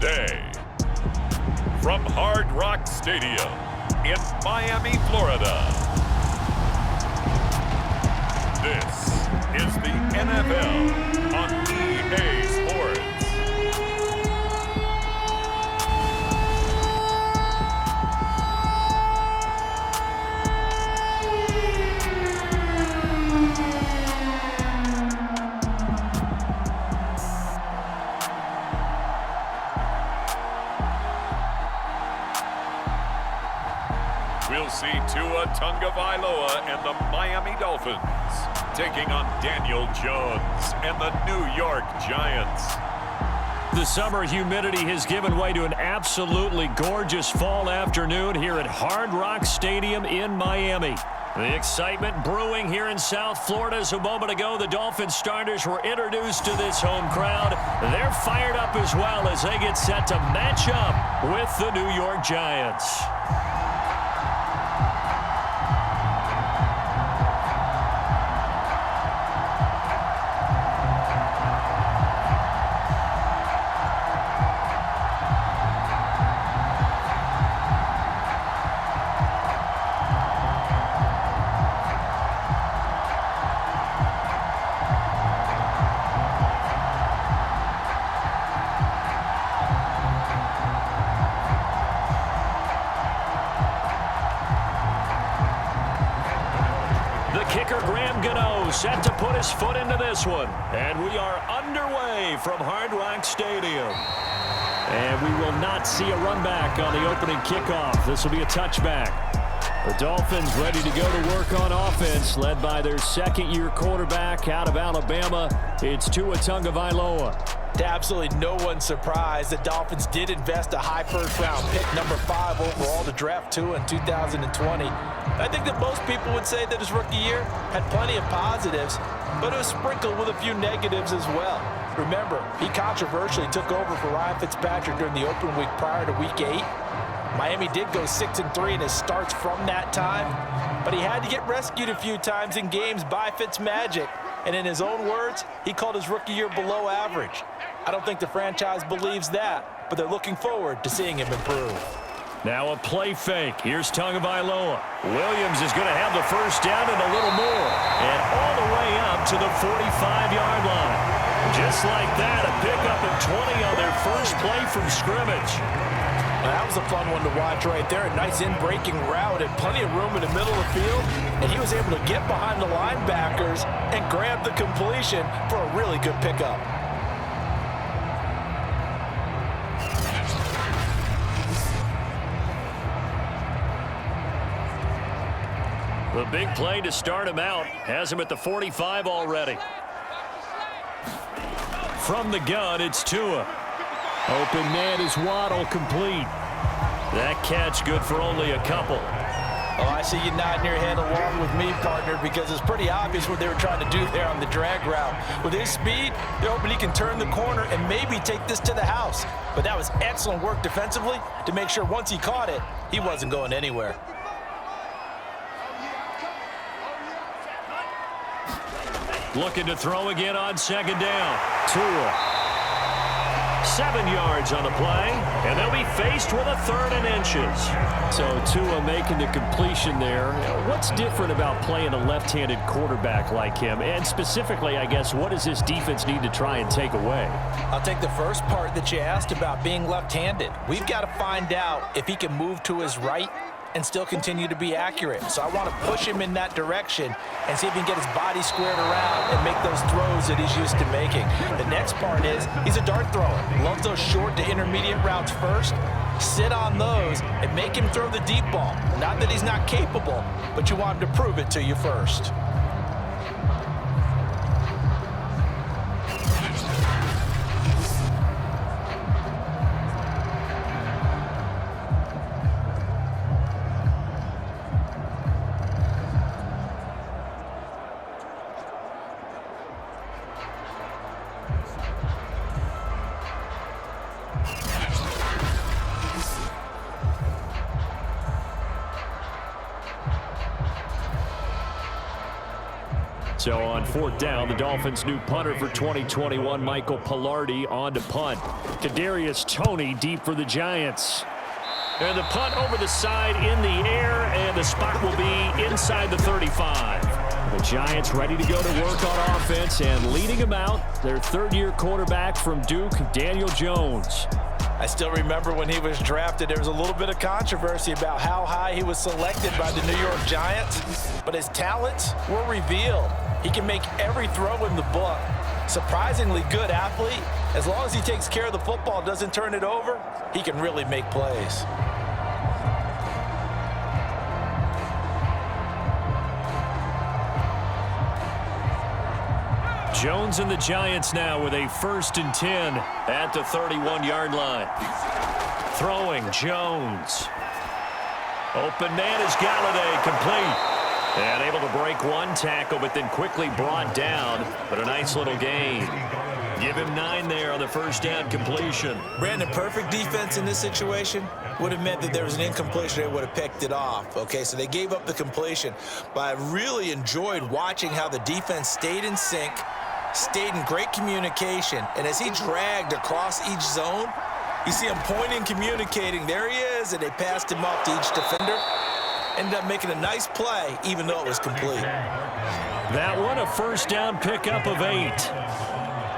today. From Hard Rock Stadium in Miami, Florida, this is the NFL on EA Sports. We'll see Tagovailoa and the Miami Dolphins taking on Daniel Jones and the New York Giants. The summer humidity has given way to an absolutely gorgeous fall afternoon here at Hard Rock Stadium in Miami. The excitement brewing here in South Florida as a moment ago the Dolphins starters were introduced to this home crowd. They're fired up as well as they get set to match up with the New York Giants. Set to put his foot into this one. And we are underway from Hard Rock Stadium. And we will not see a run back on the opening kickoff. This will be a touchback. The Dolphins ready to go to work on offense, led by their second-year quarterback out of Alabama. It's Tua Tagovailoa. To absolutely no one's surprise, the Dolphins did invest a high first-round pick, number 5 overall, to draft Tua in 2020. I think that most people would say that his rookie year had plenty of positives, but it was sprinkled with a few negatives as well. Remember, he controversially took over for Ryan Fitzpatrick during the open week prior to Week 8. Miami did go 6-3 in his starts from that time, but he had to get rescued a few times in games by Fitzmagic. And in his own words, he called his rookie year below average. I don't think the franchise believes that, but they're looking forward to seeing him improve. Now a play fake. Here's Tagovailoa. Williams is going to have the first down and a little more. And all the way up to the 45-yard line. Just like that, a pickup of 20 on their first play from scrimmage. Now, that was a fun one to watch right there. A nice in-breaking route and plenty of room in the middle of the field. And he was able to get behind the linebackers and grab the completion for a really good pickup. The big play to start him out has him at the 45 already. From the gun, it's Tua. Open man is Waddle, complete. That catch good for only a couple. Oh, I see you nodding your head along with me, partner, because it's pretty obvious what they were trying to do there on the drag route. With his speed, they're hoping he can turn the corner and maybe take this to the house. But that was excellent work defensively to make sure once he caught it, he wasn't going anywhere. Looking to throw again on second down. Tua. 7 yards on the play, and they'll be faced with a 3rd and inches. So Tua making the completion there. What's different about playing a left-handed quarterback like him? And specifically, I guess, what does this defense need to try and take away? I'll take the first part that you asked about being left-handed. We've got to find out if he can move to his right and still continue to be accurate. So I want to push him in that direction and see if he can get his body squared around and make those throws that he's used to making. The next part is he's a dart thrower. Loves those short to intermediate routes first. Sit on those and make him throw the deep ball. Not that he's not capable, but you want him to prove it to you first. So on 4th down, the Dolphins' new punter for 2021, Michael Palardy, on to punt. Kadarius Toney deep for the Giants. And the punt over the side in the air, and the spot will be inside the 35. The Giants ready to go to work on offense, and leading them out, their third-year quarterback from Duke, Daniel Jones. I still remember when he was drafted, there was a little bit of controversy about how high he was selected by the New York Giants, but his talents were revealed. He can make every throw in the book. Surprisingly good athlete. As long as he takes care of the football, doesn't turn it over, he can really make plays. Jones and the Giants now with a 1st and 10 at the 31-yard line. Throwing, Jones. Open man is Golladay, complete. And able to break one tackle, but then quickly brought down. But a nice little gain. Give him 9 there on the 1st down completion. Brandon, perfect defense in this situation would have meant that there was an incompletion. They would have picked it off. Okay, so they gave up the completion. But I really enjoyed watching how the defense stayed in sync, stayed in great communication. And as he dragged across each zone, you see him pointing, communicating. There he is, and they passed him up to each defender. Ended up making a nice play, even though it was complete. That one, a 1st down pickup of 8.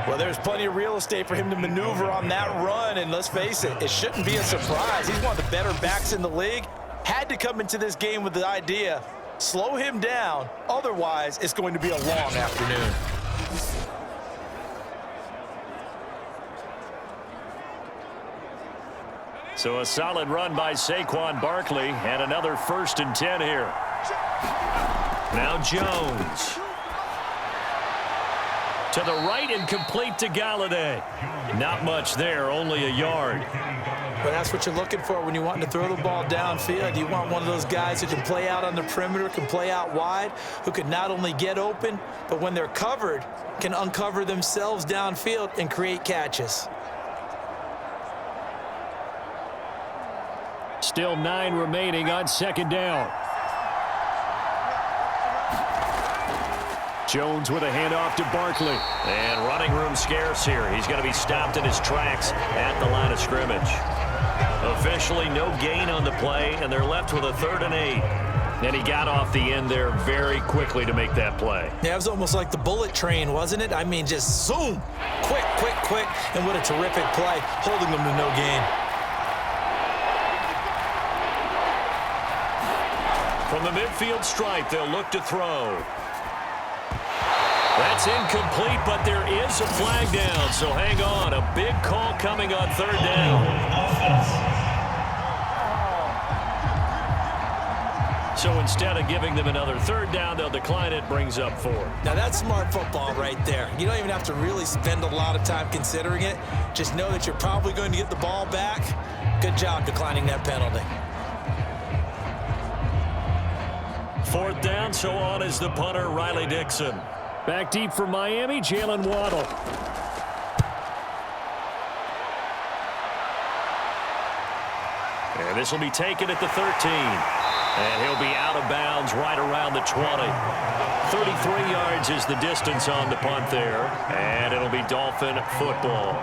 Well, there's plenty of real estate for him to maneuver on that run, and let's face it, it shouldn't be a surprise. He's one of the better backs in the league. Had to come into this game with the idea, slow him down, otherwise it's going to be a long afternoon. So a solid run by Saquon Barkley, and another 1st and 10 here. Now Jones. To the right and complete to Golladay. Not much there, only a yard. But that's what you're looking for when you want to throw the ball downfield. You want one of those guys who can play out on the perimeter, can play out wide, who can not only get open, but when they're covered, can uncover themselves downfield and create catches. Still 9 remaining on 2nd down. Jones with a handoff to Barkley. And running room scarce here. He's going to be stopped in his tracks at the line of scrimmage. Officially no gain on the play, and they're left with a 3rd and 8. And he got off the end there very quickly to make that play. Yeah, it was almost like the bullet train, wasn't it? I mean, just zoom. Quick, quick, quick. And what a terrific play, holding them to no gain. From the midfield stripe, they'll look to throw. That's incomplete, but there is a flag down, so hang on. A big call coming on 3rd down. So instead of giving them another 3rd down, they'll decline it, brings up 4. Now that's smart football right there. You don't even have to really spend a lot of time considering it. Just know that you're probably going to get the ball back. Good job declining that penalty. 4th down, so on is the punter, Riley Dixon. Back deep for Miami, Jalen Waddle. And this will be taken at the 13. And he'll be out of bounds right around the 20. 33 yards is the distance on the punt there. And it'll be Dolphin football.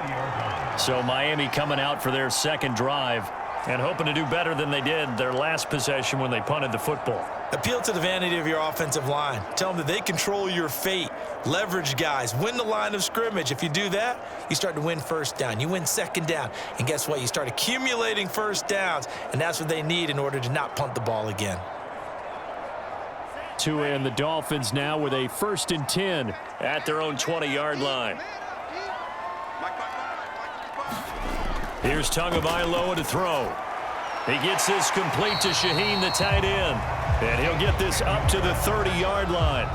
So Miami coming out for their 2nd drive and hoping to do better than they did their last possession when they punted the football. Appeal to the vanity of your offensive line. Tell them that they control your fate. Leverage guys. Win the line of scrimmage. If you do that, you start to win 1st down. You win 2nd down. And guess what? You start accumulating 1st downs. And that's what they need in order to not punt the ball again. To end the Dolphins now with a 1st and 10 at their own 20-yard line. Here's Tagovailoa to throw. He gets this complete to Shaheen, the tight end. And he'll get this up to the 30-yard line.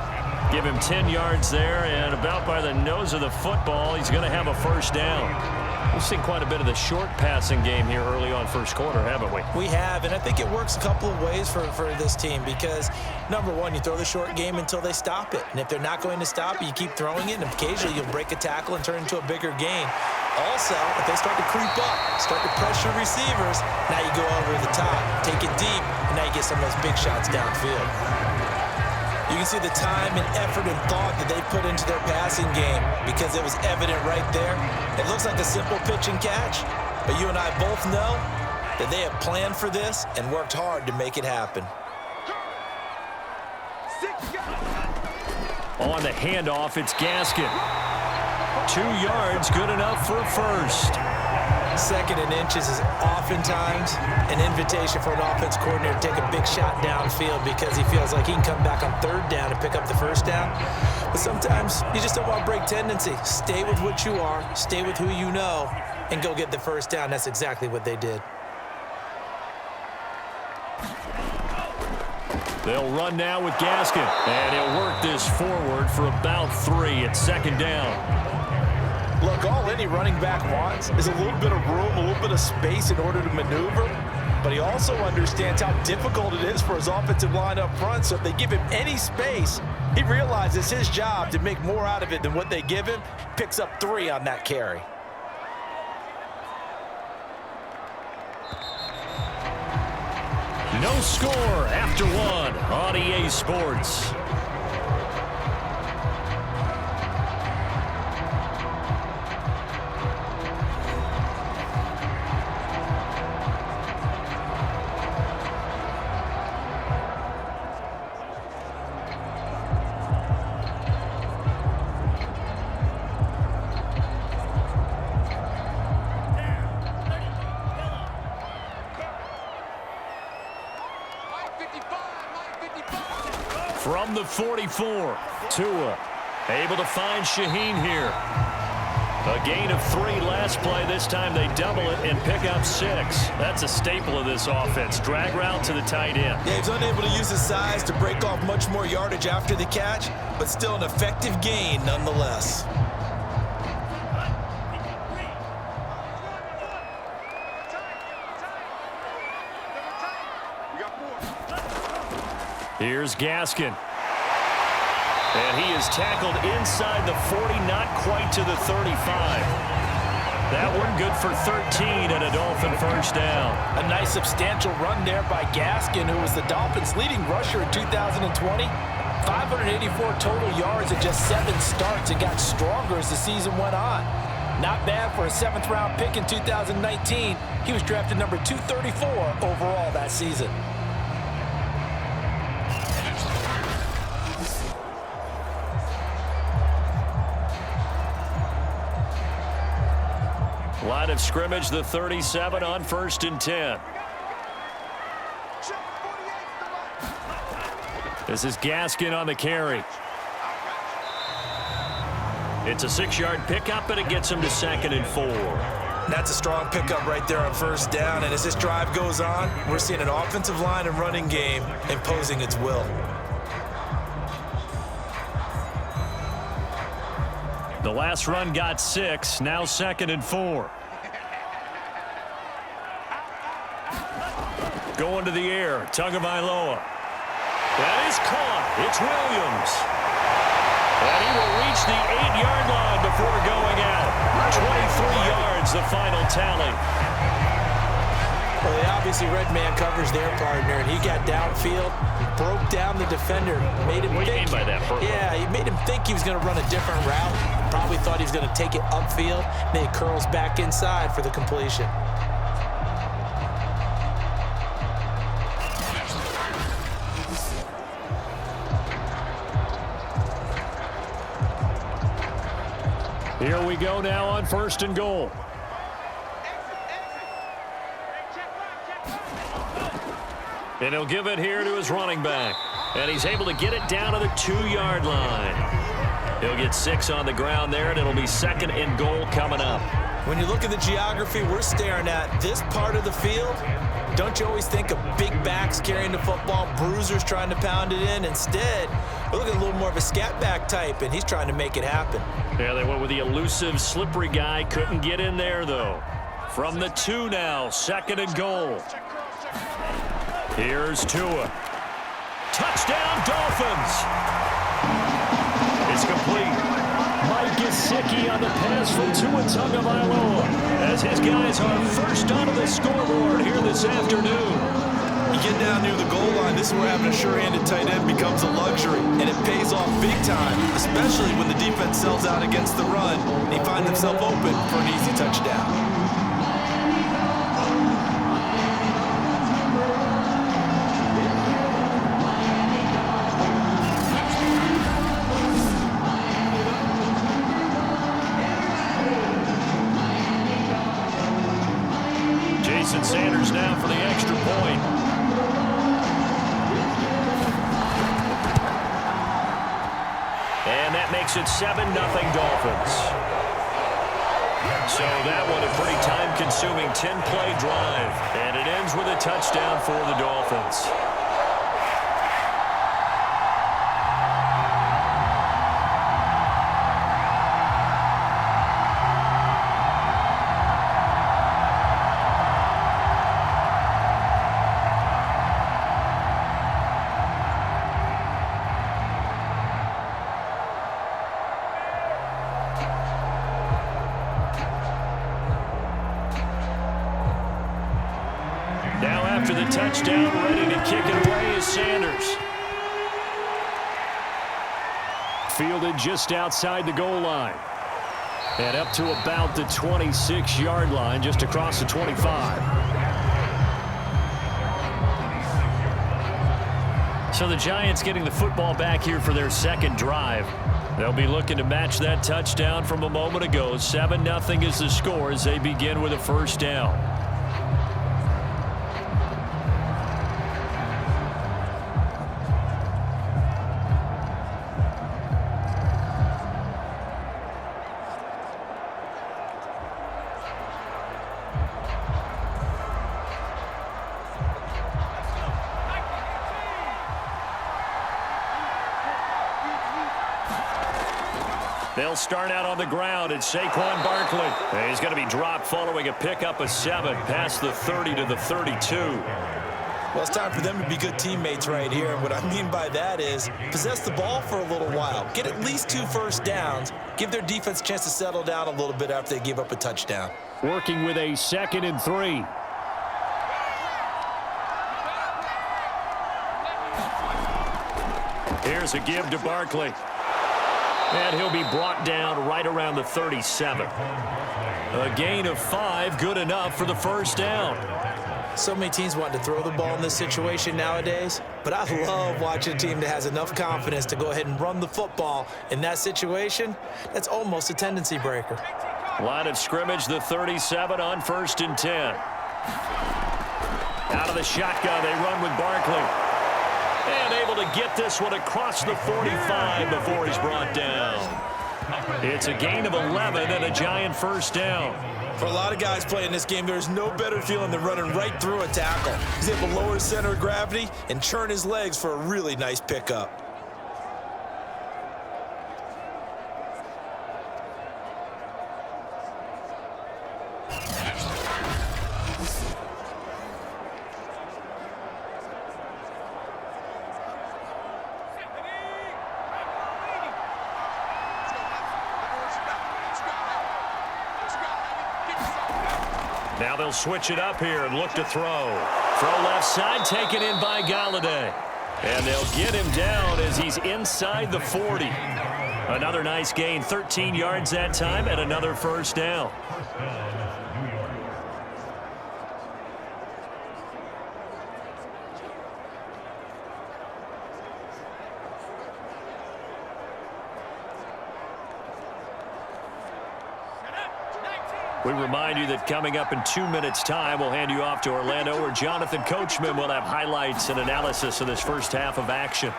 Give him 10 yards there, and about by the nose of the football, he's going to have a 1st down. We've seen quite a bit of the short passing game here early on 1st quarter, haven't we? We have, and I think it works a couple of ways for this team because, number one, you throw the short game until they stop it. And if they're not going to stop it, you keep throwing it, and occasionally you'll break a tackle and turn into a bigger gain. Also, if they start to creep up, start to pressure receivers, now you go over the top, take it deep, and now you get some of those big shots downfield. You can see the time and effort and thought that they put into their passing game because it was evident right there. It looks like a simple pitch and catch, but you and I both know that they have planned for this and worked hard to make it happen. On the handoff, it's Gaskin. 2 yards, good enough for a first. 2nd and inches is oftentimes an invitation for an offense coordinator to take a big shot downfield because he feels like he can come back on 3rd down and pick up the first down. But sometimes you just don't want to break tendency. Stay with what you are, stay with who you know, and go get the first down. That's exactly what they did. They'll run now with Gaskin, and he'll work this forward for about 3 at 2nd down. Look, all any running back wants is a little bit of room, a little bit of space in order to maneuver, but he also understands how difficult it is for his offensive line up front, so if they give him any space, he realizes his job to make more out of it than what they give him, picks up 3 on that carry. No score after 1 on EA Sports. From the 44, Tua able to find Shaheen here. A gain of 3 last play. This time they double it and pick up 6. That's a staple of this offense. Drag route to the tight end. Yeah, he's unable to use his size to break off much more yardage after the catch, but still an effective gain nonetheless. Here's Gaskin. And he is tackled inside the 40, not quite to the 35. That one good for 13 and a Dolphin first down. A nice substantial run there by Gaskin, who was the Dolphins' leading rusher in 2020. 584 total yards in just 7 starts and got stronger as the season went on. Not bad for a 7th-round pick in 2019. He was drafted number 234 overall that season. Line of scrimmage, the 37 on 1st and 10. This is Gaskin on the carry. It's a 6-yard pickup, and it gets him to 2nd and 4. That's a strong pickup right there on 1st down, and as this drive goes on, we're seeing an offensive line and running game imposing its will. The last run got 6, now 2nd and 4. Going to the air, Tagovailoa. That is caught. It's Williams. And he will reach the 8-yard line before going out. 23 yards, the final tally. Well, they obviously red man covers their partner, and he got downfield, broke down the defender, made him What do you mean by that? Yeah, he made him think he was going to run a different route. Probably thought he was going to take it upfield. Then he curls back inside for the completion. Here we go now on 1st and goal. And he'll give it here to his running back. And he's able to get it down to the 2-yard line. He'll get 6 on the ground there, and it'll be 2nd and goal coming up. When you look at the geography we're staring at, this part of the field, don't you always think of big backs carrying the football, bruisers trying to pound it in? Instead, we're looking at a little more of a scat back type, and he's trying to make it happen. Yeah, they went with the elusive, slippery guy. Couldn't get in there, though. From the 2 now, 2nd and goal. Here's Tua. Touchdown, Dolphins! It's complete. Mike Gesicki on the pass from Tua Tagovailoa as his guys are first onto the scoreboard here this afternoon. You get down near the goal line, this is where having a sure-handed tight end becomes a luxury, and it pays off big time, especially when the defense sells out against the run. They find themselves open for an easy touchdown. Sanders now for the extra point. And that makes it 7-0 Dolphins. So that one a pretty time-consuming 10-play drive. And it ends with a touchdown for the Dolphins. After the touchdown, ready to kick it away is Sanders. Fielded just outside the goal line. And up to about the 26-yard line, just across the 25. So the Giants getting the football back here for their second drive. They'll be looking to match that touchdown from a moment ago. 7-0 is the score as they begin with a first down. They'll start out on the ground. It's Saquon Barkley. He's going to be dropped following a pickup of 7 past the 30 to the 32. Well, it's time for them to be good teammates right here. And what I mean by that is possess the ball for a little while. Get at least 2 first downs. Give their defense a chance to settle down a little bit after they give up a touchdown. Working with a 2nd and 3. Here's a give to Barkley. And he'll be brought down right around the 37. A gain of 5, good enough for the first down. So many teams want to throw the ball in this situation nowadays, but I love watching a team that has enough confidence to go ahead and run the football. In that situation, that's almost a tendency breaker. Line of scrimmage, the 37 on 1st and 10. Out of the shotgun, they run with Barkley. And able to get this one across the 45 before he's brought down. It's a gain of 11 and a Giant first down. For a lot of guys playing this game, there's no better feeling than running right through a tackle. He's able to lower his center of gravity and churn his legs for a really nice pickup. Now they'll switch it up here and look to throw. Throw left side, taken in by Golladay. And they'll get him down as he's inside the 40. Another nice gain, 13 yards that time, and another first down. We remind you that coming up in 2 minutes' time, we'll hand you off to Orlando, where Jonathan Coachman will have highlights and analysis of this first half of action.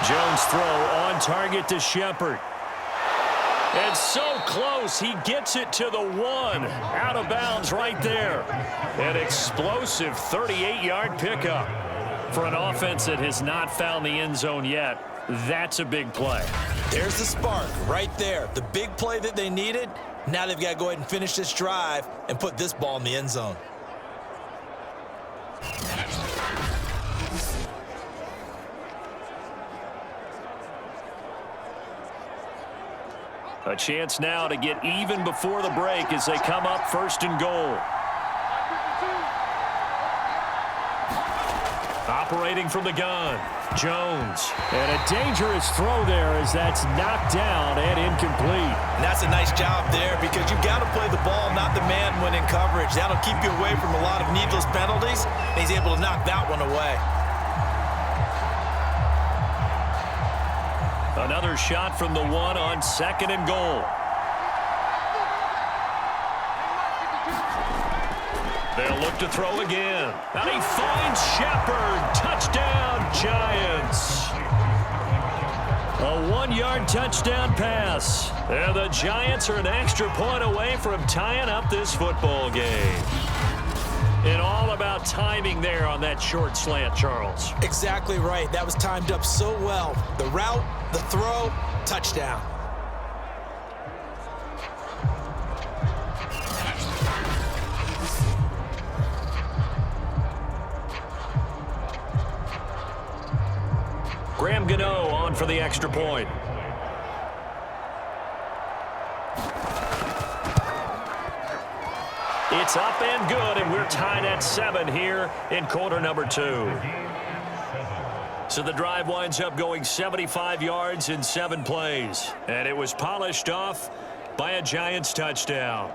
Jones throw on target to Shepard. And so close, he gets it to the 1. Out of bounds right there. An explosive 38-yard pickup. For an offense that has not found the end zone yet, that's a big play. There's the spark right there. The big play that they needed. Now they've got to go ahead and finish this drive and put this ball in the end zone. A chance now to get even before the break as they come up 1st and goal. Operating from the gun, Jones. And a dangerous throw there as that's knocked down and incomplete. And that's a nice job there because you've got to play the ball, not the man when in coverage. That'll keep you away from a lot of needless penalties. And he's able to knock that one away. Another shot from the one on 2nd and goal. They'll look to throw again. And he finds Shepard. Touchdown, Giants. A 1-yard touchdown pass. And the Giants are an extra point away from tying up this football game. And all about timing there on that short slant, Charles. Exactly right. That was timed up so well. The route, the throw, touchdown. Graham Gano on for the extra point. It's up and good, and we're tied at 7 here in quarter number 2. So the drive winds up going 75 yards in 7 plays. And it was polished off by a Giants touchdown.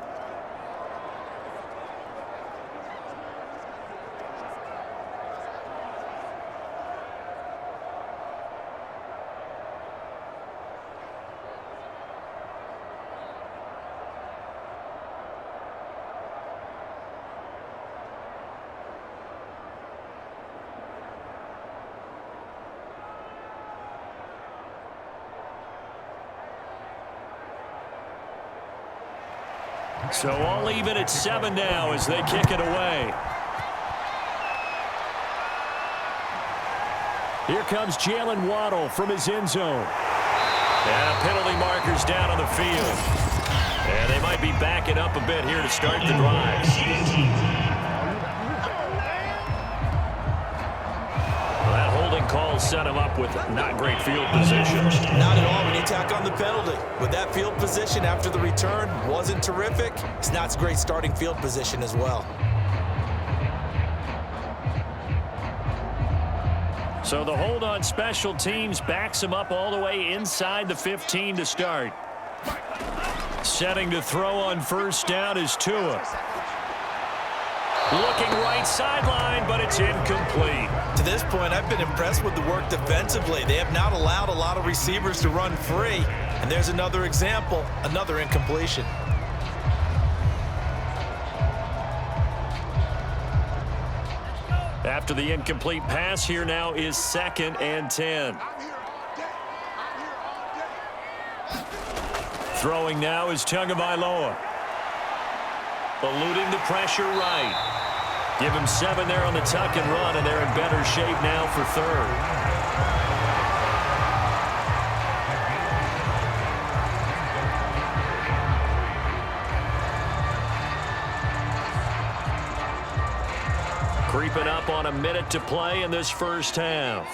So all even at 7 now as they kick it away. Here comes Jalen Waddle from his end zone. And penalty markers down on the field. And they might be backing up a bit here to start the drive. That holding call set him up with not great field position. Not at all when you tack on the penalty. With that field position after the return wasn't terrific. It's not a great starting field position as well. So the hold on special teams backs him up all the way inside the 15 to start. Setting to throw on first down is Tua. Looking right sideline, but it's incomplete. To this point, I've been impressed with the work defensively. They have not allowed a lot of receivers to run free. And there's another example, another incompletion. After the incomplete pass, here now is 2nd and 10. Throwing now is Tagovailoa. Eluding the pressure right. Give him 7 there on the tuck and run, and they're in better shape now for 3rd. Creeping up on a minute to play in this first half.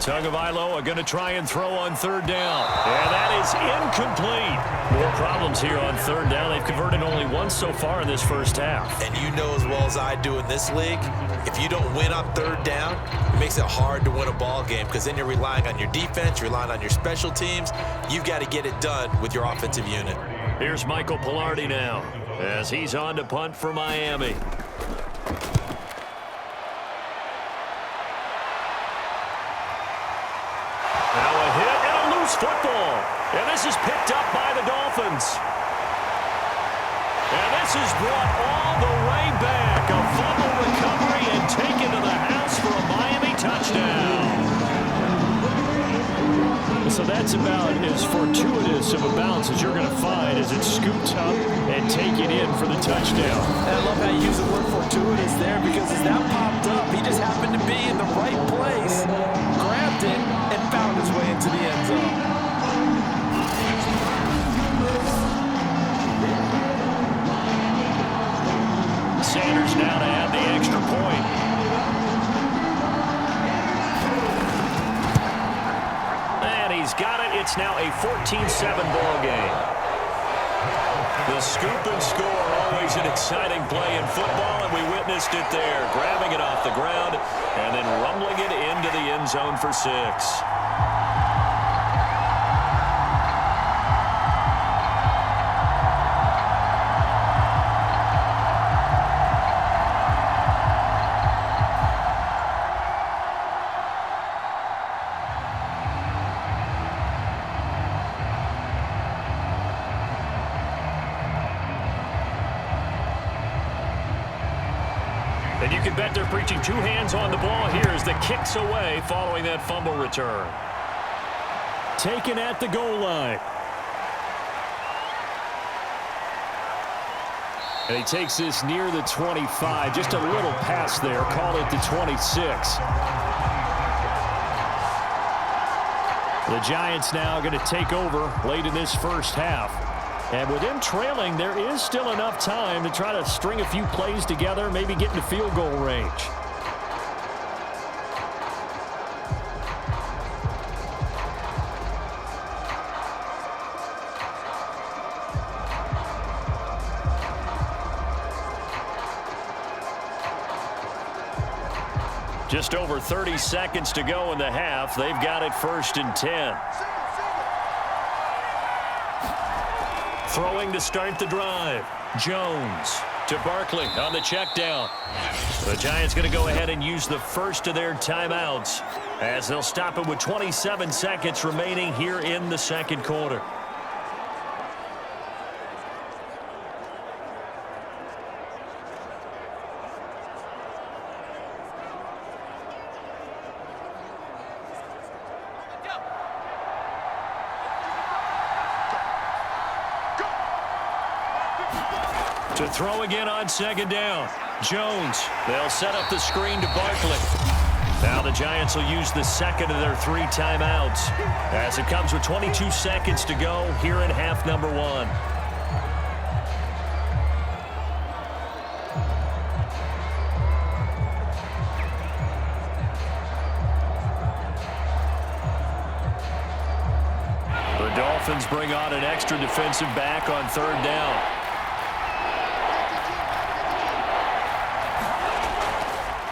Tagovailoa going to try and throw on 3rd down. And that is incomplete. More problems here on 3rd down. They've converted only once so far in this first half. And you know as well as I do in this league, if you don't win on 3rd down, it makes it hard to win a ball game because then you're relying on your defense, you're relying on your special teams. You've got to get it done with your offensive unit. Here's Michael Pilardi now as he's on to punt for Miami. Now a hit and a loose football. And this is picked up by the Dolphins. And this is brought all the way back. A fumble recovery and taken to the house for a Miami touchdown. So that's about as fortuitous of a bounce as you're going to find as it's scooped up and taken in for the touchdown. And I love how you use the word fortuitous there because as that popped up, he just happened to be in the right place, grabbed it, and found his way into the end zone. Sanders now to add the extra point. He's got it. It's now a 14-7 ball game. The scoop and score all Always an exciting play in football, and we witnessed it there. Grabbing it off the ground and then rumbling it into the end zone for 6. And you can bet they're preaching 2 hands on the ball here as the kick's away following that fumble return. Taken at the goal line. And he takes this near the 25. Just a little pass there. Call it the 26. The Giants now going to take over late in this first half. And with them trailing, there is still enough time to try to string a few plays together, maybe get into field goal range. Just over 30 seconds to go in the half. They've got it 1st and 10. Throwing to start the drive. Jones to Barkley on the check down. The Giants going to go ahead and use the first of their timeouts as they'll stop it with 27 seconds remaining here in the second quarter. To throw again on second down. Jones. They'll set up the screen to Barkley. Now the Giants will use the second of their 3 timeouts as it comes with 22 seconds to go here in half number 1. The Dolphins bring on an extra defensive back on 3rd down.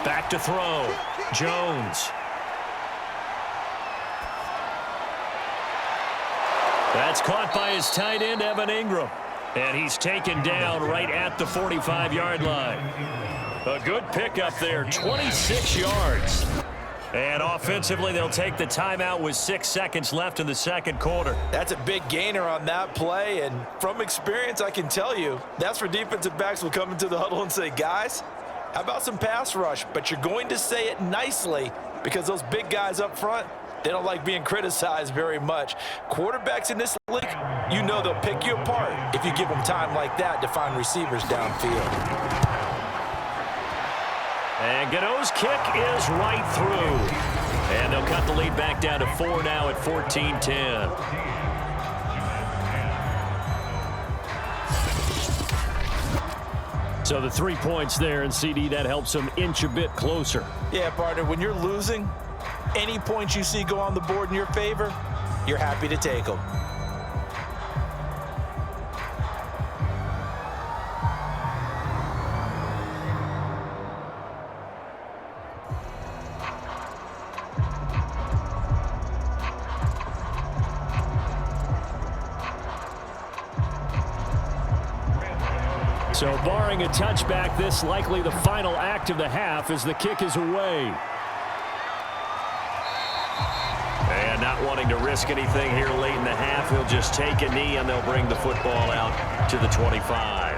Back to throw. Jones. That's caught by his tight end, Evan Ingram. And he's taken down right at the 45-yard line. A good pickup there, 26 yards. And offensively, they'll take the timeout with 6 seconds left in the second quarter. That's a big gainer on that play, and from experience, I can tell you, that's where defensive backs will come into the huddle and say, guys, how about some pass rush? But you're going to say it nicely because those big guys up front, they don't like being criticized very much. Quarterbacks in this league, you know they'll pick you apart if you give them time like that to find receivers downfield. And Godot's kick is right through. And they'll cut the lead back down to 4 now at 14-10. So the 3 points there, and CD, that helps them inch a bit closer. Yeah, partner, when you're losing, any points you see go on the board in your favor, you're happy to take them. So barring a touchback, this likely the final act of the half as the kick is away. And not wanting to risk anything here late in the half, he'll just take a knee and they'll bring the football out to the 25.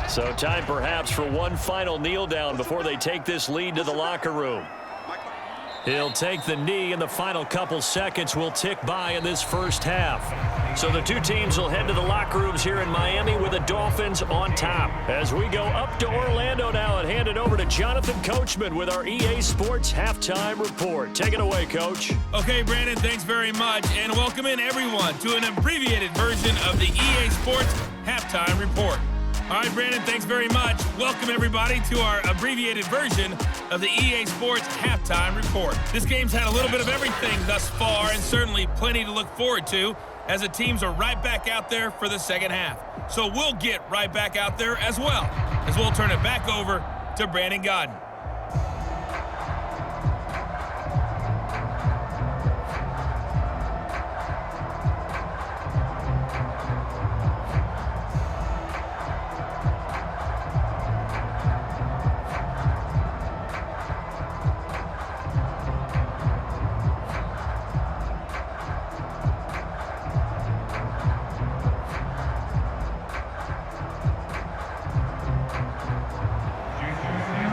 So time perhaps for one final kneel down before they take this lead to the locker room. He'll take the knee, and the final couple seconds will tick by in this first half. So the 2 teams will head to the locker rooms here in Miami with the Dolphins on top. As we go up to Orlando now and hand it over to Jonathan Coachman with our EA Sports Halftime Report. Take it away, Coach. Okay, Brandon, thanks very much. And welcome in, everyone, to an abbreviated version of the EA Sports Halftime Report. All right, Brandon, thanks very much. Welcome, everybody, to our abbreviated version of the EA Sports Halftime Report. This game's had a little bit of everything thus far, and certainly plenty to look forward to, as the teams are right back out there for the second half. So we'll get right back out there as well, as we'll turn it back over to Brandon Godden.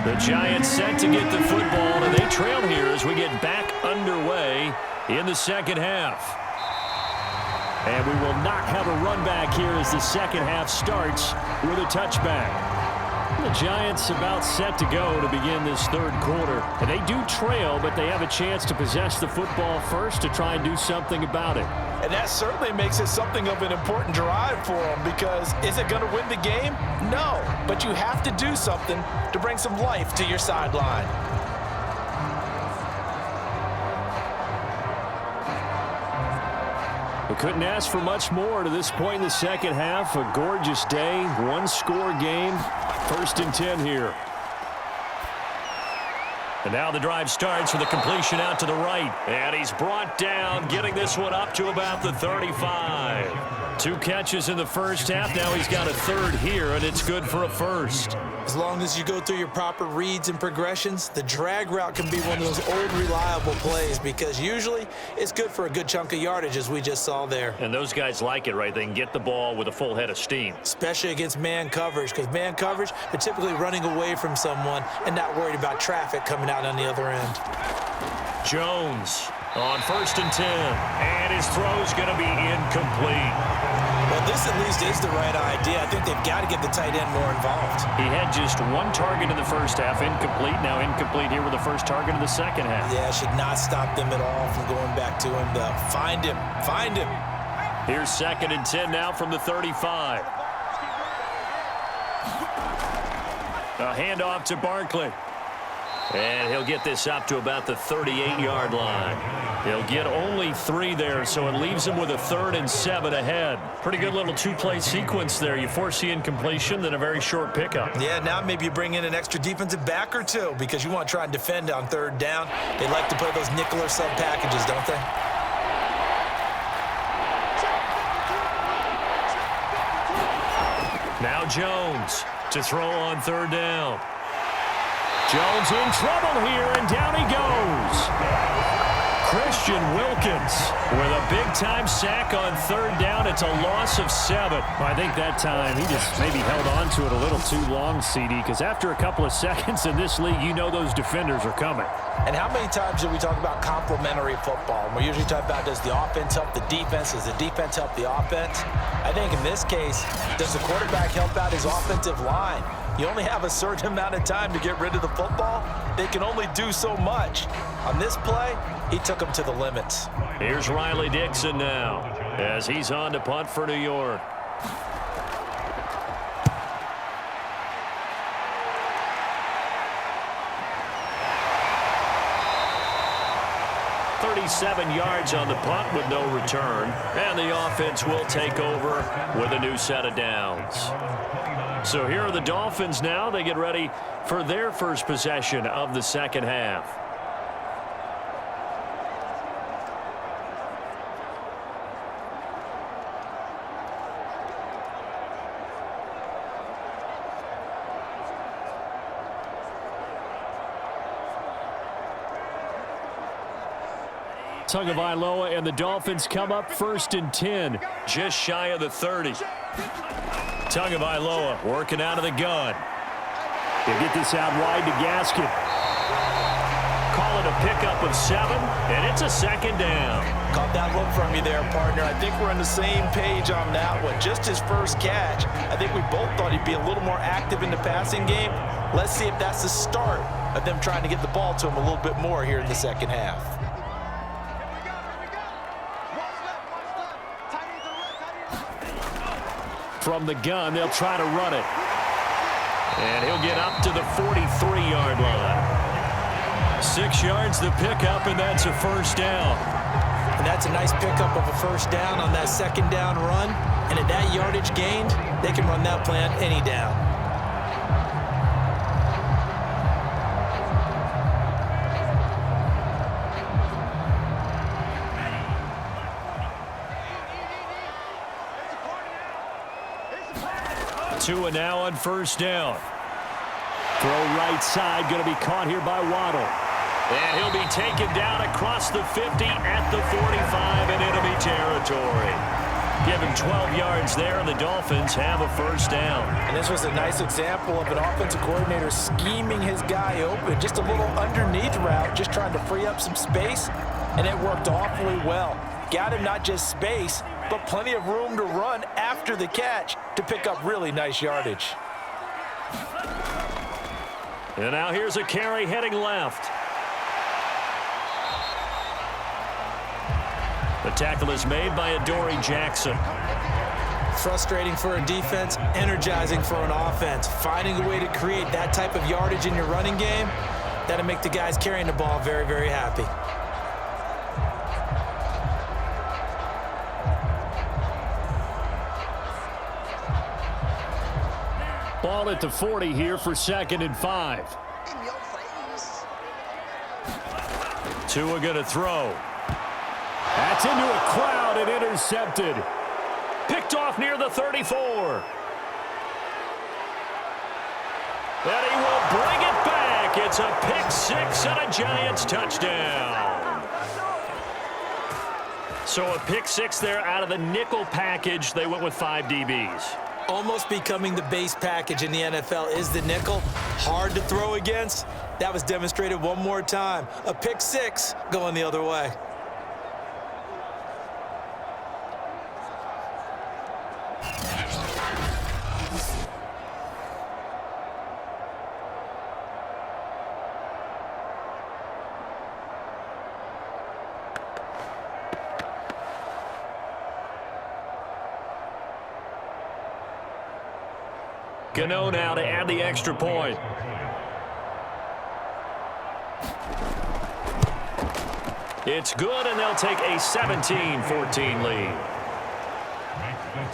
The Giants set to get the football, and they trail here as we get back underway in the second half. And we will not have a run back here as the second half starts with a touchback. The Giants about set to go to begin this third quarter. And they do trail, but they have a chance to possess the football first to try and do something about it. And that certainly makes it something of an important drive for them, because is it going to win the game? No, but you have to do something to bring some life to your sideline. We couldn't ask for much more to this point in the second half. A gorgeous day, one-score game. 1st and 10 here. And now the drive starts with a completion out to the right. And he's brought down, getting this one up to about the 35. 2 catches in the first half. Now he's got a third here, and it's good for a first. As long as you go through your proper reads and progressions, the drag route can be one of those old reliable plays, because usually it's good for a good chunk of yardage, as we just saw there. And those guys like it, right? They can get the ball with a full head of steam. Especially against man coverage, because man coverage, they're typically running away from someone and not worried about traffic coming out on the other end. Jones on 1st and 10. And his throw's going to be incomplete. Well, this at least is the right idea. I think they've got to get the tight end more involved. He had just 1 target in the first half, incomplete. Now incomplete here with the first target in the second half. Yeah, should not stop them at all from going back to him. Find him. Find him. Here's 2nd and 10 now from the 35. A handoff to Barkley. And he'll get this up to about the 38-yard line. He'll get only 3 there, so it leaves him with a 3rd and 7 ahead. Pretty good little 2-play sequence there. You force the incompletion, then a very short pickup. Yeah, now maybe you bring in an extra defensive back or 2, because you want to try and defend on 3rd down. They like to play those nickel or sub packages, don't they? Now Jones to throw on 3rd down. Jones in trouble here, and down he goes. Christian Wilkins with a big-time sack on 3rd down. It's a loss of 7. I think that time he just maybe held on to it a little too long, CD, because after a couple of seconds in this league, you know those defenders are coming. And how many times do we talk about complementary football? And we usually talk about, does the offense help the defense? Does the defense help the offense? I think in this case, does the quarterback help out his offensive line? You only have a certain amount of time to get rid of the football. They can only do so much. On this play, he took them to the limits. Here's Riley Dixon now as he's on to punt for New York. .37 yards on the punt with no return. And the offense will take over with a new set of downs. So here are the Dolphins now. They get ready for their first possession of the second half. Tagovailoa and the Dolphins come up 1st and 10, just shy of the 30. Tagovailoa working out of the gun. He'll get this out wide to Gaskin. Call it a pickup of 7, and it's a 2nd down. Caught that look from you there, partner. I think we're on the same page on that one. Just his first catch. I think we both thought he'd be a little more active in the passing game. Let's see if that's the start of them trying to get the ball to him a little bit more here in the second half. From the gun, they'll try to run it. And he'll get up to the 43-yard line. 6 yards the pickup, and that's a first down. And that's a nice pickup of a first down on that second down run. And at that yardage gained, they can run that play on any down. Tua now on first down. Throw right side, going to be caught here by Waddle. And he'll be taken down across the 50 at the 45 in enemy territory. Give him 12 yards there, and the Dolphins have a first down. And this was a nice example of an offensive coordinator scheming his guy open. Just a little underneath route, just trying to free up some space, and it worked awfully well. Got him not just space, but plenty of room to run after the catch to pick up really nice yardage. And now here's a carry heading left. The tackle is made by Adoree Jackson. Frustrating for a defense, energizing for an offense. Finding a way to create that type of yardage in your running game, that'll make the guys carrying the ball very, very happy. Ball at the 40 here for 2nd and 5. Tua going to throw. That's into a crowd and intercepted. Picked off near the 34. And he will bring it back. It's a pick six and a Giants touchdown. So a pick six there out of the nickel package. They went with 5 DBs. Almost becoming the base package in the NFL is the nickel. Hard to throw against. That was demonstrated one more time. A pick six going the other way. Gano now to add the extra point. It's good, and they'll take a 17-14 lead.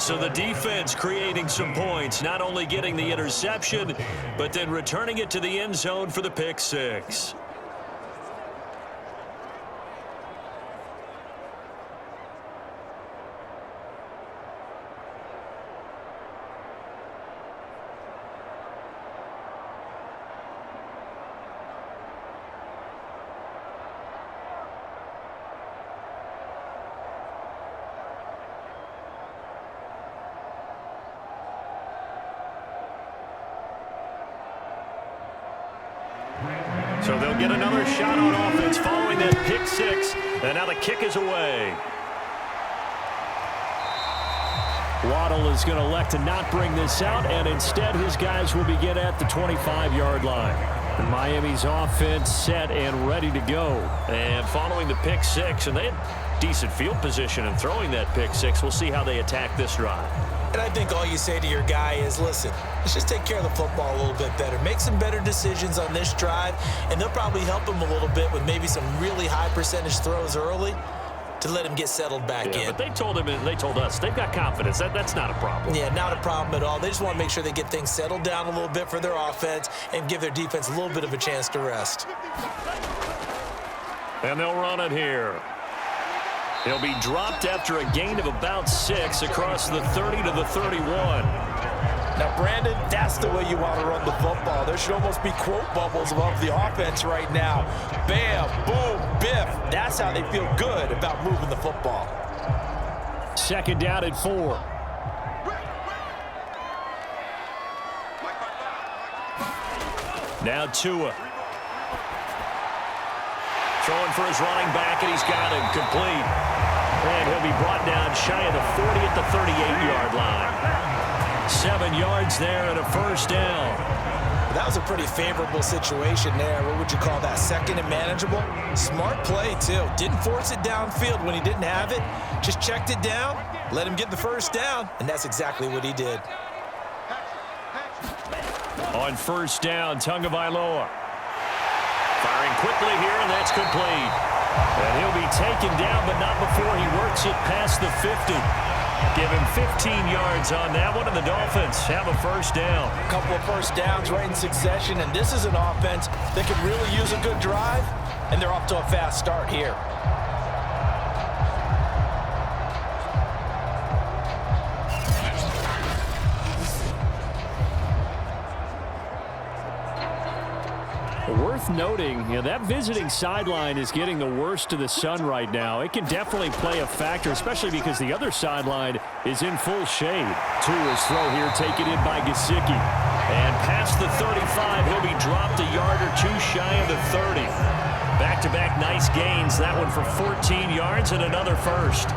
So the defense creating some points, not only getting the interception, but then returning it to the end zone for the pick six. So they'll get another shot on offense following that pick six. And now the kick is away. Waddle is going to elect to not bring this out, and instead his guys will begin at the 25-yard line. And Miami's offense set and ready to go. And following the pick six, and they had decent field position in throwing that pick six. We'll see how they attack this drive. And I think all you say to your guy is, listen, let's just take care of the football a little bit better. Make some better decisions on this drive, and they'll probably help him a little bit with maybe some really high percentage throws early to let him get settled back in. But they told him, and they told us, they've got confidence. That's not a problem. Yeah, not a problem at all. They just want to make sure they get things settled down a little bit for their offense and give their defense a little bit of a chance to rest. And they'll run it here. He'll be dropped after a gain of about 6 across the 30 to the 31. Now, Brandon, that's the way you want to run the football. There should almost be quote bubbles above the offense right now. Bam, boom, biff. That's how they feel good about moving the football. 2nd down and 4. Now Tua. Throwing for his running back, and he's got him complete. And he'll be brought down shy of the 40 at the 38-yard line. 7 yards there and a first down. That was a pretty favorable situation there. What would you call that? 2nd and manageable? Smart play, too. Didn't force it downfield when he didn't have it. Just checked it down, let him get the first down, and that's exactly what he did. On first down, Tagovailoa. Firing quickly here, and that's complete. And he'll be taken down, but not before he works it past the 50. Give him 15 yards on that one, and the Dolphins have a first down. A couple of first downs right in succession, and this is an offense that could really use a good drive, and they're off to a fast start here. Worth noting, that visiting sideline is getting the worst of the sun right now. It can definitely play a factor, especially because the other sideline is in full shade. Tua's throw here taken in by Gesicki. And past the 35, he'll be dropped a yard or two shy of the 30. Back-to-back nice gains. That one for 14 yards and another first.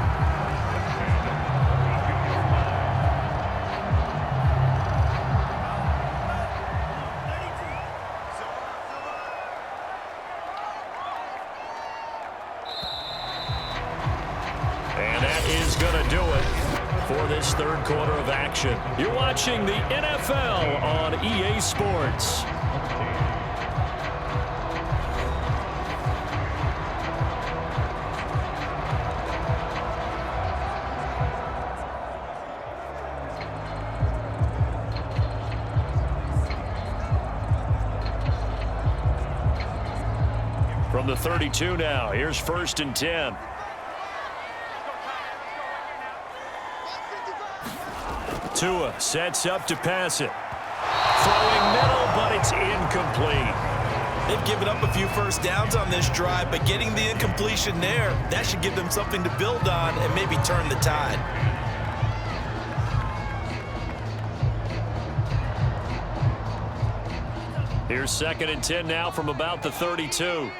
This third quarter of action. You're watching the NFL on EA Sports. From the 32 now, here's 1st and 10. Tua sets up to pass it. Throwing middle, but it's incomplete. They've given up a few first downs on this drive, but getting the incompletion there, that should give them something to build on and maybe turn the tide. Here's 2nd and 10 now from about the 32.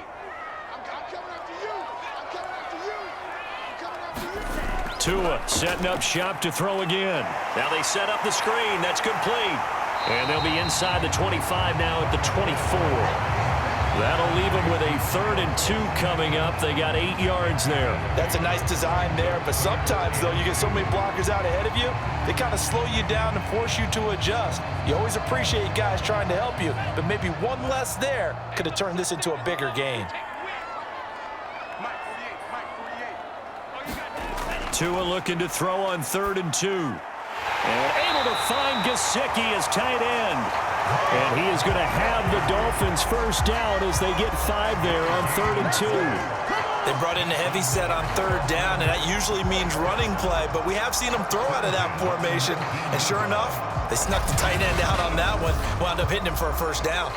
Tua setting up shop to throw again. Now they set up the screen. That's complete. And they'll be inside the 25 now at the 24. That'll leave them with a 3rd and 2 coming up. They got 8 yards there. That's a nice design there, but sometimes, though, you get so many blockers out ahead of you, they kind of slow you down and force you to adjust. You always appreciate guys trying to help you, but maybe one less there could have turned this into a bigger gain. Tua looking to throw on 3rd and 2. And able to find Gesicki as tight end. And he is going to have the Dolphins first down as they get 5 there on 3rd and 2. They brought in a heavy set on 3rd down, and that usually means running play, but we have seen them throw out of that formation. And sure enough, they snuck the tight end out on that one, wound up hitting him for a first down.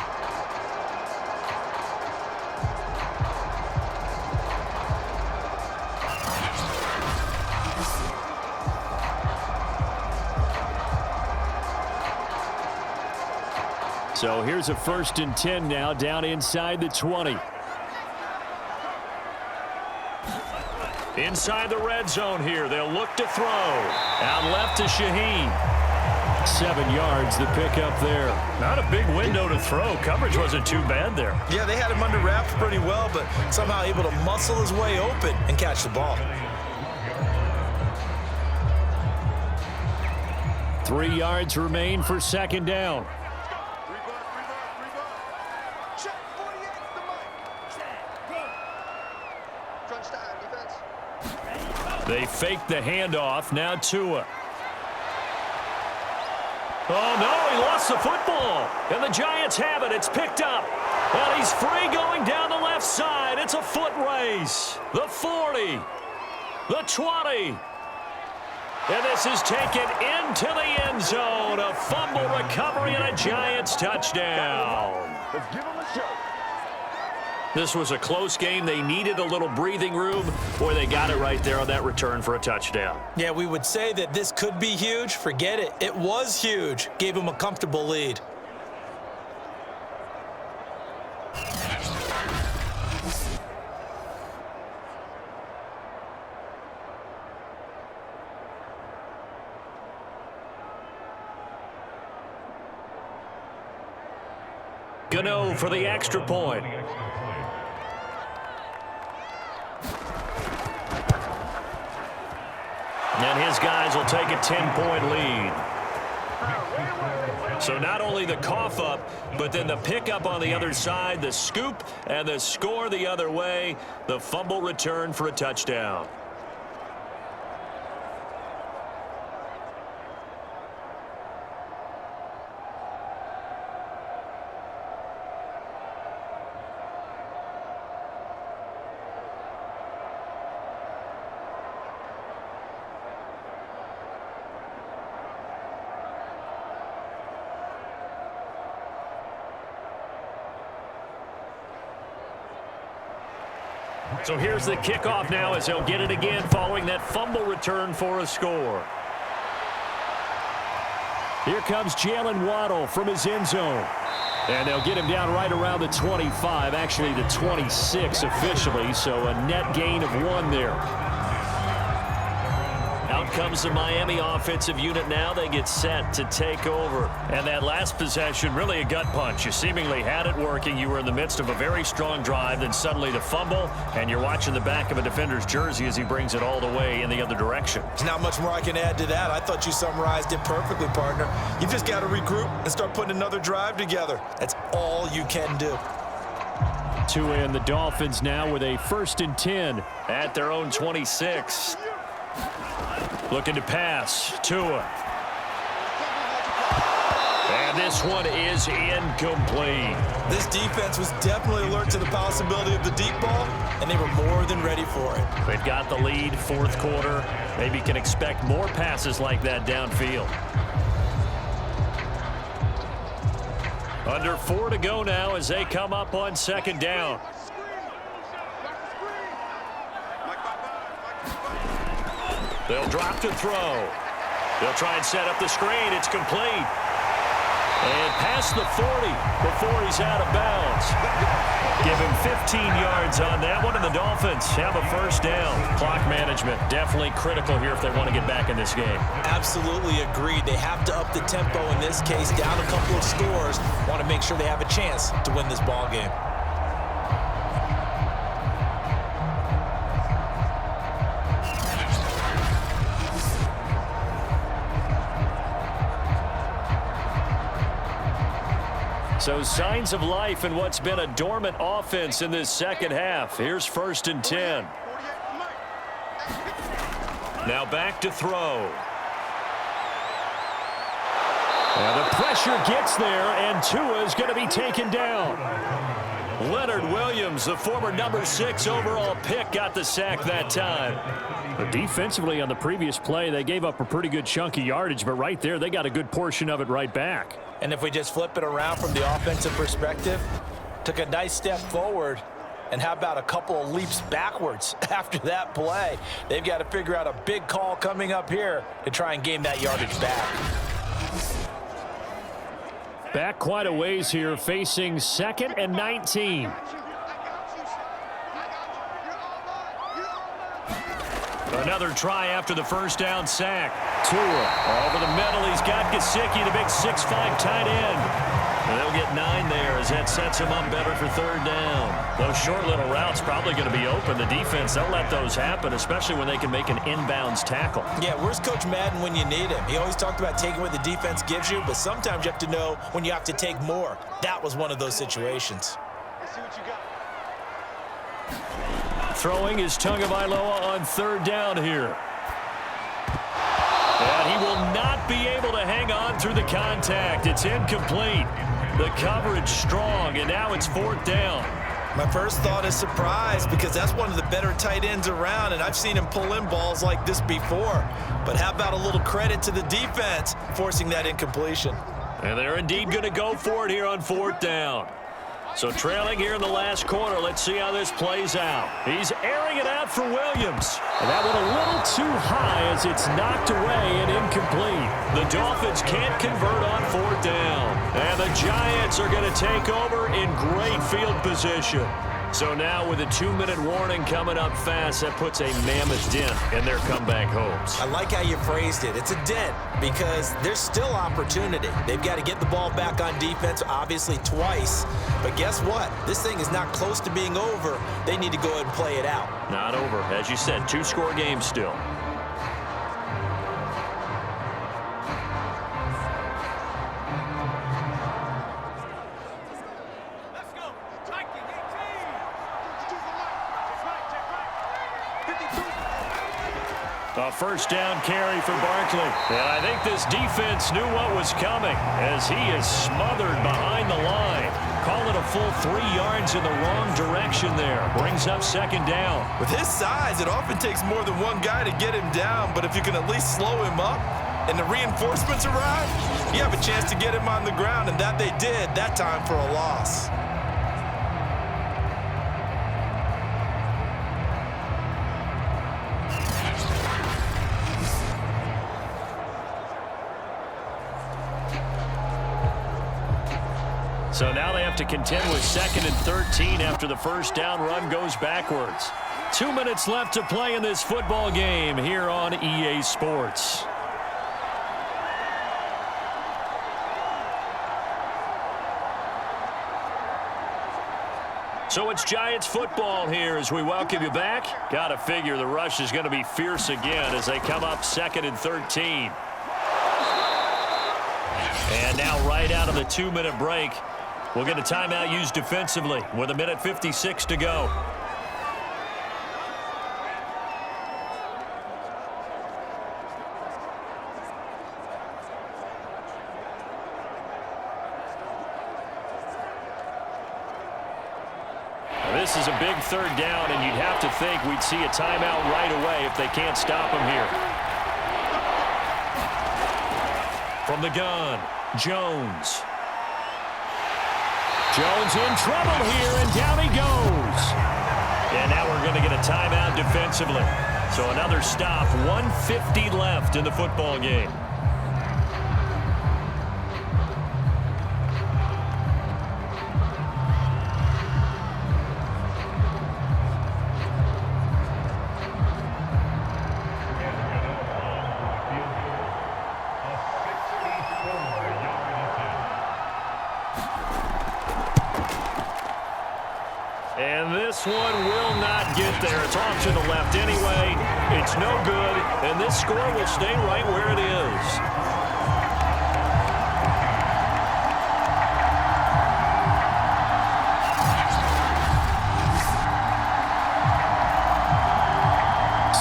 So here's a 1st and 10 now down inside the 20. Inside the red zone here. They'll look to throw. Out left to Shaheen. 7 yards the pickup there. Not a big window to throw. Coverage wasn't too bad there. Yeah, they had him under wraps pretty well, but somehow able to muscle his way open and catch the ball. 3 yards remain for 2nd down. They fake the handoff. Now Tua. Oh, no, he lost the football. And the Giants have it. It's picked up. And he's free going down the left side. It's a foot race. The 40. The 20. And this is taken into the end zone. A fumble recovery and a Giants touchdown. Let's give him a show. This was a close game. They needed a little breathing room. Boy, they got it right there on that return for a touchdown. Yeah, we would say that this could be huge. Forget it. It was huge. Gave them a comfortable lead. Gano for the extra point. And his guys will take a 10-point lead. So not only the cough up, but then the pickup on the other side, the scoop, and the score the other way. The fumble return for a touchdown. So here's the kickoff now as he'll get it again following that fumble return for a score. Here comes Jalen Waddle from his end zone. And they'll get him down right around the 25, actually the 26 officially, so a net gain of 1 there. Out comes the Miami offensive unit now. They get set to take over. And that last possession, really a gut punch. You seemingly had it working. You were in the midst of a very strong drive, then suddenly the fumble, and you're watching the back of a defender's jersey as he brings it all the way in the other direction. There's not much more I can add to that. I thought you summarized it perfectly, partner. You just got to regroup and start putting another drive together. That's all you can do. Tua and the Dolphins now with a 1st and 10 at their own 26. Looking to pass. Tua. And this one is incomplete. This defense was definitely alert to the possibility of the deep ball, and they were more than ready for it. They've got the lead, 4th quarter. Maybe can expect more passes like that downfield. Under 4 to go now as they come up on 2nd down. They'll drop to throw. They'll try and set up the screen. It's complete. And past the 40 before he's out of bounds. Give him 15 yards on that one, and the Dolphins have a 1st down. Clock management definitely critical here if they want to get back in this game. Absolutely agreed. They have to up the tempo in this case, down a couple of scores. Want to make sure they have a chance to win this ball game. So signs of life in what's been a dormant offense in this 2nd half. Here's 1st and 10. Now back to throw. And the pressure gets there, and Tua is going to be taken down. Leonard Williams, the former number 6 overall pick, got the sack that time. But defensively on the previous play, they gave up a pretty good chunk of yardage, but right there, they got a good portion of it right back. And if we just flip it around from the offensive perspective, took a nice step forward, and how about a couple of leaps backwards after that play? They've got to figure out a big call coming up here to try and gain that yardage back. Back quite a ways here, facing 2nd and 19. Another try after the 1st down sack. Tua over the middle. He's got Gesicki, the big 6'5" tight end. And they'll get 9 there as that sets him up better for 3rd down. Those short little routes probably going to be open. The defense, they'll let those happen, especially when they can make an inbounds tackle. Yeah, where's Coach Madden when you need him? He always talked about taking what the defense gives you, but sometimes you have to know when you have to take more. That was one of those situations. Throwing is Tagovailoa on 3rd down here. And he will not be able to hang on through the contact. It's incomplete. The coverage strong, and now it's 4th down. My first thought is surprise because that's one of the better tight ends around, and I've seen him pull in balls like this before. But how about a little credit to the defense forcing that incompletion? And they're indeed going to go for it here on 4th down. So trailing here in the last quarter, let's see how this plays out. He's airing it out for Williams. And that one a little too high as it's knocked away and incomplete. The Dolphins can't convert on 4th down. And the Giants are going to take over in great field position. So now with a 2-minute warning coming up fast, that puts a mammoth dent in their comeback hopes. I like how you phrased it. It's a dent because there's still opportunity. They've got to get the ball back on defense, obviously twice. But guess what? This thing is not close to being over. They need to go ahead and play it out. Not over. As you said, 2-score game still. A first down carry for Barkley. And I think this defense knew what was coming as he is smothered behind the line. Call it a full 3 yards in the wrong direction there. Brings up second down. With his size, it often takes more than one guy to get him down, but if you can at least slow him up and the reinforcements arrive, you have a chance to get him on the ground, and that they did, that time for a loss. So now they have to contend with 2nd and 13 after the first down run goes backwards. 2 minutes left to play in this football game here on EA Sports. So it's Giants football here as we welcome you back. Got to figure the rush is going to be fierce again as they come up 2nd and 13. And now right out of the 2-minute break, we'll get a timeout used defensively with 1:56 to go. This is a big 3rd down, and you'd have to think we'd see a timeout right away if they can't stop him here. From the gun, Jones. Jones in trouble here, and down he goes. And now we're going to get a timeout defensively. So another stop, 1:50 left in the football game. And this one will not get there. It's off to the left anyway. It's no good, and this score will stay right where it is.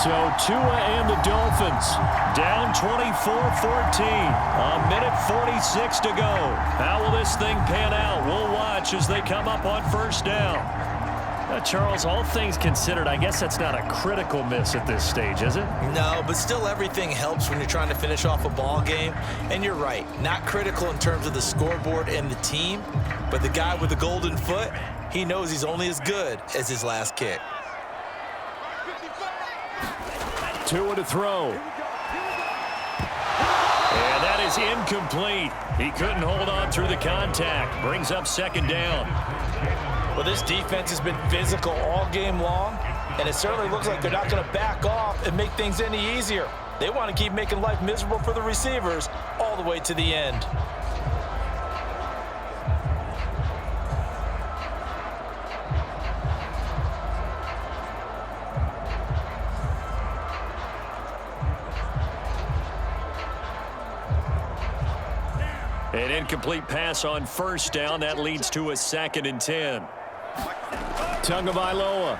So Tua and the Dolphins down 24-14. 1:46 to go. How will this thing pan out? We'll watch as they come up on first down. Charles, all things considered, I guess that's not a critical miss at this stage, is it? No, but still everything helps when you're trying to finish off a ball game. And you're right, not critical in terms of the scoreboard and the team, but the guy with the golden foot, he knows he's only as good as his last kick. Tua to throw. And that is incomplete. He couldn't hold on through the contact. Brings up second down. Well, this defense has been physical all game long, and it certainly looks like they're not going to back off and make things any easier. They want to keep making life miserable for the receivers all the way to the end. An incomplete pass on first down. That leads to a 2nd and 10. Tagovailoa.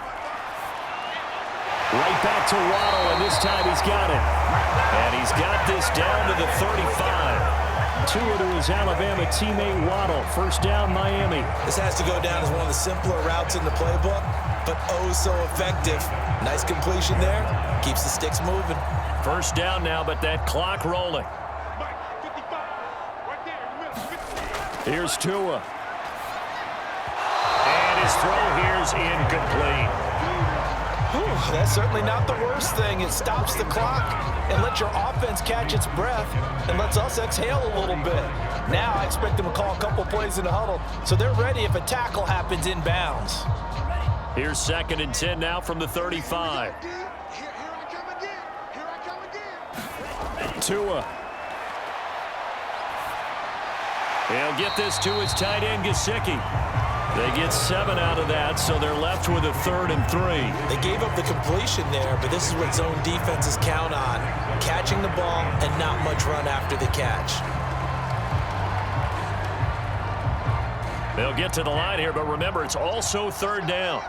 Right back to Waddle, and this time he's got it. And he's got this down to the 35. Tua to his Alabama teammate Waddle. First down, Miami. This has to go down as one of the simpler routes in the playbook, but oh so effective. Nice completion there. Keeps the sticks moving. First down now, but that clock rolling. Here's Tua. And his throw here's incomplete. Whew, that's certainly not the worst thing. It stops the clock and lets your offense catch its breath and lets us exhale a little bit. Now I expect them to call a couple plays in the huddle so they're ready if a tackle happens inbounds. Here's 2nd and 10 now from the 35. Tua. He'll get this to his tight end, Gesicki. They get 7 out of that, so they're left with a 3rd and 3. They gave up the completion there, but this is what zone defenses count on. Catching the ball and not much run after the catch. They'll get to the line here, but remember, it's also 3rd down.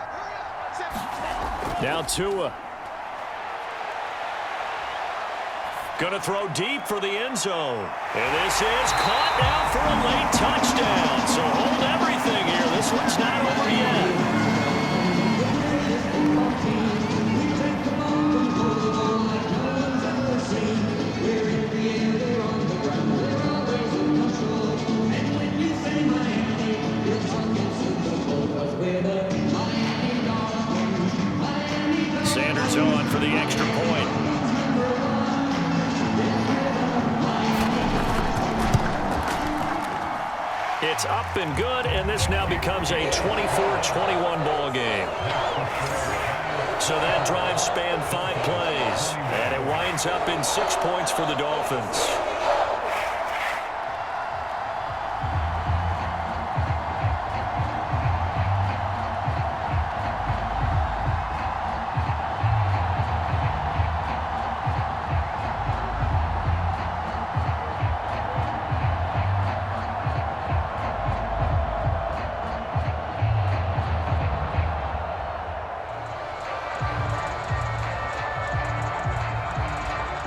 Now Tua. Going to throw deep for the end zone. And this is caught now for a late touchdown. So hold everything here. This one's not over yet. Sanders on for the extra point. It's up and good, and this now becomes a 24-21 ball game. So that drive spanned 5 plays, and it winds up in 6 points for the Dolphins.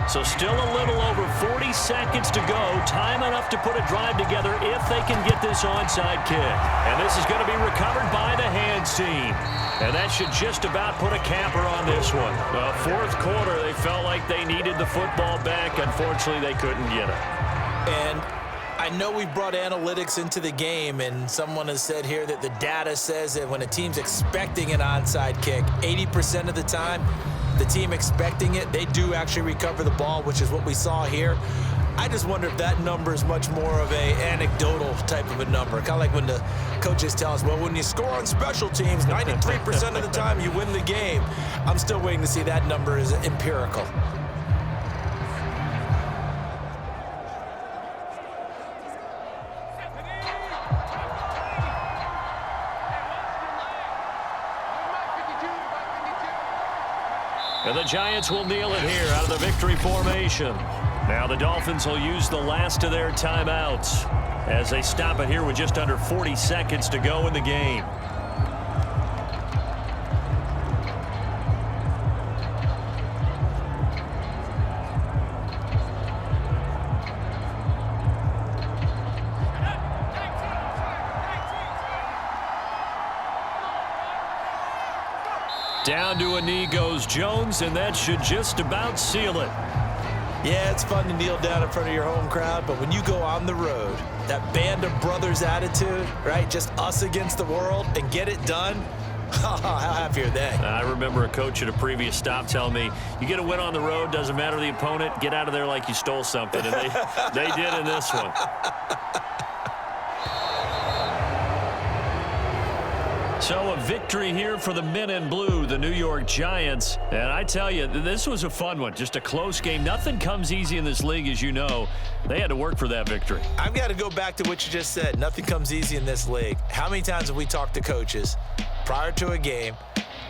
So still a little over 40 seconds to go. Time enough to put a drive together if they can get this onside kick. And this is going to be recovered by the hands team. And that should just about put a capper on this one. Fourth quarter, they felt like they needed the football back. Unfortunately, they couldn't get it. And I know we brought analytics into the game, and someone has said here that the data says that when a team's expecting an onside kick, 80% of the time, the team expecting it, they do actually recover the ball, which is what we saw here. I just wonder if that number is much more of a anecdotal type of a number. Kind of like when the coaches tell us, well, when you score on special teams, 93% of the time you win the game. I'm still waiting to see that number is empirical. And the Giants will kneel it here out of the victory formation. Now the Dolphins will use the last of their timeouts as they stop it here with just under 40 seconds to go in the game. Down to a knee goes Jones, and that should just about seal it. Yeah, it's fun to kneel down in front of your home crowd, but when you go on the road, that band of brothers attitude, right, just us against the world, and get it done, how happy are they? I remember a coach at a previous stop telling me, you get a win on the road, doesn't matter the opponent, get out of there like you stole something, and they did in this one. So a victory here for the men in blue, the New York Giants. And I tell you, this was a fun one. Just a close game. Nothing comes easy in this league, as you know. They had to work for that victory. I've got to go back to what you just said. Nothing comes easy in this league. How many times have we talked to coaches prior to a game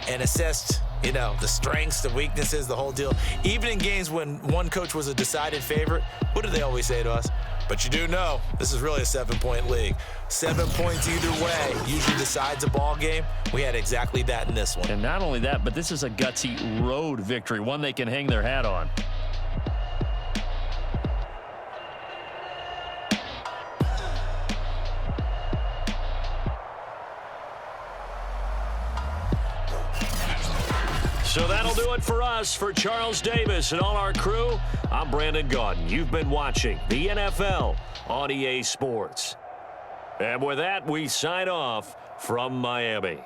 and assessed, you know, the strengths, the weaknesses, the whole deal? Even in games when one coach was a decided favorite, what do they always say to us? But you do know this is really a 7-point league. 7 points either way usually decides a ball game. We had exactly that in this one. And not only that, but this is a gutsy road victory, one they can hang their hat on. So that'll do it for us. For Charles Davis and all our crew, I'm Brandon Gaudin. You've been watching the NFL on EA Sports. And with that, we sign off from Miami.